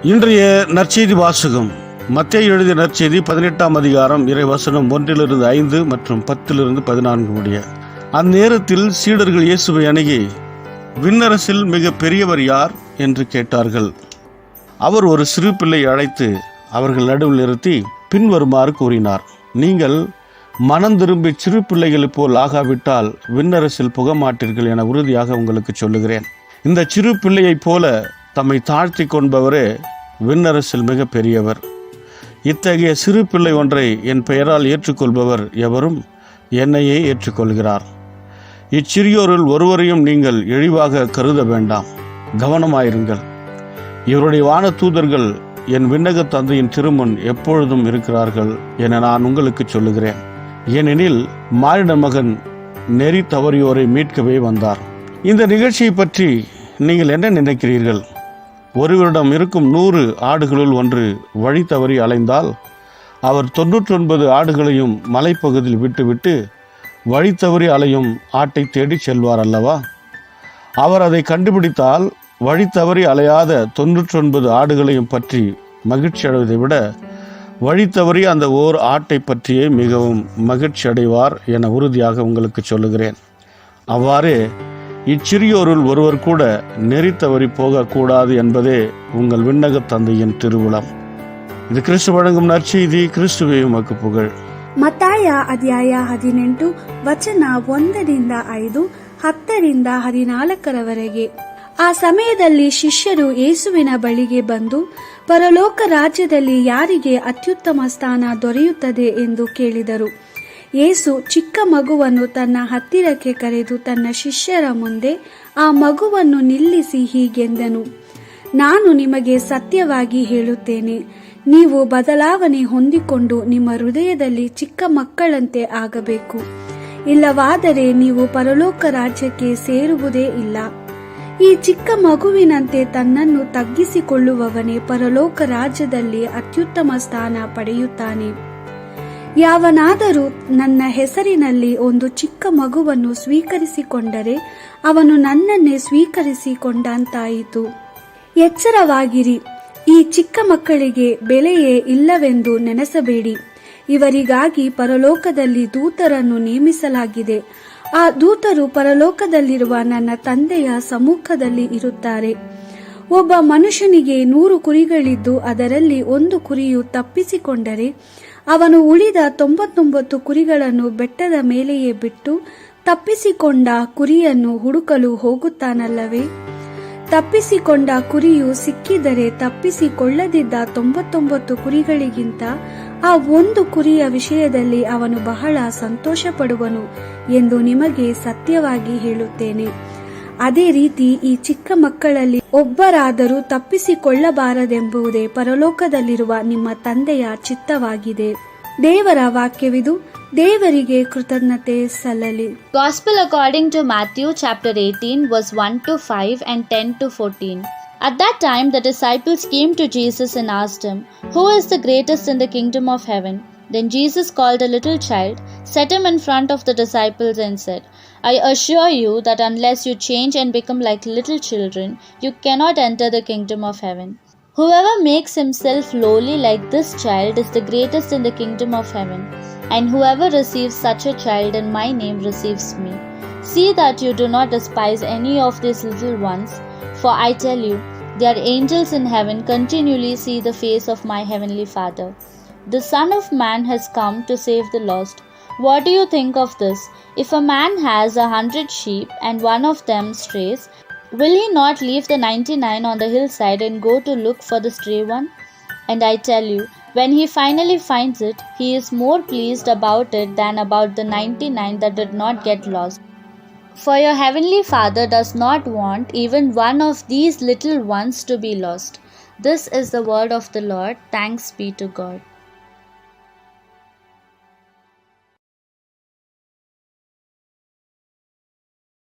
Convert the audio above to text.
இன்றைய நற்செய்தி வாசகம் மத்தேயு எழுதிய நற்செய்தி 18ஆம் அதிகாரம் இறைவசனம் 1-5 மற்றும் 10-14 முடிய. அந்நேரத்தில் சீடர்கள் இயேசுவை அணுகி, விண்ணரசில் மிக பெரியவர் யார் என்று கேட்டார்கள். அவர் ஒரு சிறு பிள்ளை அழைத்து அவர்கள் நடுவில் நிறுத்தி பின்வருமாறு கூறினார். நீங்கள் மனம் திரும்பி சிறு பிள்ளைகளைப் போல் ஆகாவிட்டால் விண்ணரசில் புக மாட்டீர்கள் என உறுதியாக உங்களுக்கு சொல்லுகிறேன். இந்த சிறு பிள்ளையைப் போல தம்மை தாழ்த்தி கொண்பவரே விண்ணரசில் மிக பெரியவர். இத்தகைய சிறு பிள்ளை ஒன்றை என் பெயரால் ஏற்றுக்கொள்பவர் எவரும் என்னையே ஏற்றுக்கொள்கிறார். இச்சிறியோரில் ஒருவரையும் நீங்கள் இழிவாக கருத வேண்டாம். கவனமாயிருங்கள். இவருடைய வான தூதர்கள் என் விண்ணக தந்தையின் திருமுன் எப்பொழுதும் இருக்கிறார்கள் என நான் உங்களுக்கு சொல்லுகிறேன். ஏனெனில் மானிட மகன் நெறி தவறியோரை மீட்கவே வந்தார். இந்த நிகழ்ச்சியை பற்றி நீங்கள் என்ன நினைக்கிறீர்கள்? ஒருவரிடம் இருக்கும் 100 ஆடுகளுள் ஒன்று வழி தவறி அலைந்தால் அவர் 99 ஆடுகளையும் மலைப்பகுதியில் விட்டுவிட்டு வழி தவறி அலையும் ஆட்டை தேடி செல்வார் அல்லவா? அவர் அதை கண்டுபிடித்தால் வழி தவறி அலையாத 99 ஆடுகளையும் பற்றி மகிழ்ச்சி அடைவதை விட வழி தவறி அந்த ஓர் ஆட்டை பற்றியே மிகவும் மகிழ்ச்சி அடைவார் என உறுதியாக உங்களுக்கு சொல்லுகிறேன். அவ்வாறே இச்சிறியோருள் ஒருவர் கூட நெறி தவறி போகக்கூடாது என்பதே உங்கள் விண்ணக தந்தையின் திருவுளம். இது கிறிஸ்து வழங்கும் நற்செய்தி. கிறிஸ்துவே உமக்கு புகழ். ಮತ್ತಾಯ ಅಧ್ಯಾಯ 18 ವಚನ 1-5, 10-14 ಆ ಸಮಯದಲ್ಲಿ ಶಿಷ್ಯರು ಯೇಸುವಿನ ಬಳಿಗೆ ಬಂದು, ಪರಲೋಕ ರಾಜ್ಯದಲ್ಲಿ ಯಾರಿಗೆ ಅತ್ಯುತ್ತಮ ಸ್ಥಾನ ದೊರೆಯುತ್ತದೆ ಎಂದು ಕೇಳಿದರು. ಯೇಸು ಚಿಕ್ಕ ಮಗುವನ್ನು ತನ್ನ ಹತ್ತಿರಕ್ಕೆ ಕರೆದು ತನ್ನ ಶಿಷ್ಯರ ಮುಂದೆ ಆ ಮಗುವನ್ನು ನಿಲ್ಲಿಸಿ ಹೀಗೆಂದನು, ನಾನು ನಿಮಗೆ ಸತ್ಯವಾಗಿ ಹೇಳುತ್ತೇನೆ, ನೀವು ಬದಲಾವಣೆ ಹೊಂದಿಕೊಂಡು ನಿಮ್ಮ ಹೃದಯದಲ್ಲಿ ಚಿಕ್ಕ ಮಕ್ಕಳಂತೆ ಆಗಬೇಕು. ಇಲ್ಲವಾದರೆ ನೀವು ಪರಲೋಕ ರಾಜ್ಯಕ್ಕೆ ಸೇರುವುದೇ ಇಲ್ಲ. ಈ ಚಿಕ್ಕ ಮಗುವಿನಂತೆ ತನ್ನನ್ನು ತಗ್ಗಿಸಿಕೊಳ್ಳುವವನೇ ಪರಲೋಕ ರಾಜ್ಯದಲ್ಲಿ ಅತ್ಯುತ್ತಮ ಸ್ಥಾನ ಪಡೆಯುತ್ತಾನೆ. ಯಾವನಾದರೂ ನನ್ನ ಹೆಸರಿನಲ್ಲಿ ಒಂದು ಚಿಕ್ಕ ಮಗುವನ್ನು ಸ್ವೀಕರಿಸಿಕೊಂಡರೆ ಅವನು ನನ್ನನ್ನೇ ಸ್ವೀಕರಿಸಿಕೊಂಡಂತಾಯಿತು. ಎಚ್ಚರವಾಗಿರಿ, ಈ ಚಿಕ್ಕ ಮಕ್ಕಳಿಗೆ ಬೆಲೆಯೇ ಇಲ್ಲವೆಂದು ನೆನೆಸಬೇಡಿ. ಇವರಿಗಾಗಿ ಪರಲೋಕದಲ್ಲಿ ದೂತರನ್ನು ನೇಮಿಸಲಾಗಿದೆ. ಆ ದೂತರು ಪರಲೋಕದಲ್ಲಿರುವ ನನ್ನ ತಂದೆಯ ಸಮ್ಮುಖದಲ್ಲಿ ಇರುತ್ತಾರೆ. ಒಬ್ಬ ಮನುಷ್ಯನಿಗೆ 100 ಕುರಿಗಳಿದ್ದು ಅದರಲ್ಲಿ ಒಂದು ಕುರಿಯು ತಪ್ಪಿಸಿಕೊಂಡರೆ ಅವನು ಉಳಿದ 99 ಕುರಿಗಳನ್ನು ಬೆಟ್ಟದ ಮೇಲೆಯೇ ಬಿಟ್ಟು ತಪ್ಪಿಸಿಕೊಂಡ ಕುರಿಯನ್ನು ಹುಡುಕಲು ಹೋಗುತ್ತಾನಲ್ಲವೇ? ತಪ್ಪಿಸಿಕೊಂಡ ಕುರಿಯು ಸಿಕ್ಕಿದರೆ ತಪ್ಪಿಸಿಕೊಳ್ಳದಿದ್ದ 99 ಕುರಿಗಳಿಗಿಂತ ಆ ಒಂದು ಕುರಿಯ ವಿಷಯದಲ್ಲಿ ಅವನು ಬಹಳ ಸಂತೋಷ ಪಡುವನು ಎಂದು ನಿಮಗೆ ಸತ್ಯವಾಗಿ ಹೇಳುತ್ತೇನೆ. ಅದೇ ರೀತಿ ಈ ಚಿಕ್ಕ ಮಕ್ಕಳಲ್ಲಿ ಒಬ್ಬರಾದರೂ ತಪ್ಪಿಸಿಕೊಳ್ಳಬಾರದೆಂಬುದೇ ಪರಲೋಕದಲ್ಲಿರುವ ನಿಮ್ಮ ತಂದೆಯ ಚಿತ್ತವಾಗಿದೆ. ದೇವರ ವಾಕ್ಯವಿದು. ದೇವರಿಗೆ ಕೃತಜ್ಞತೆ ಸಲ್ಲಲಿ. Gospel according to Matthew chapter 18 verse 1-5 and 10-14. At that time the disciples came to Jesus and asked him, "Who is the greatest in the kingdom of heaven?" Then Jesus called a little child, set him in front of the disciples and said, "I assure you that unless you change and become like little children, you cannot enter the kingdom of heaven. Whoever makes himself lowly like this child is the greatest in the kingdom of heaven. And whoever receives such a child in my name receives me. See that you do not despise any of these little ones, for I tell you, their angels in heaven continually see the face of my heavenly Father. The Son of Man has come to save the lost. What do you think of this? If a man has 100 sheep and one of them strays, will he not leave the 99 on the hillside and go to look for the stray one? And I tell you, when he finally finds it, he is more pleased about it than about the 99 that did not get lost. For your heavenly Father does not want even one of these little ones to be lost." This is the word of the Lord. Thanks be to God.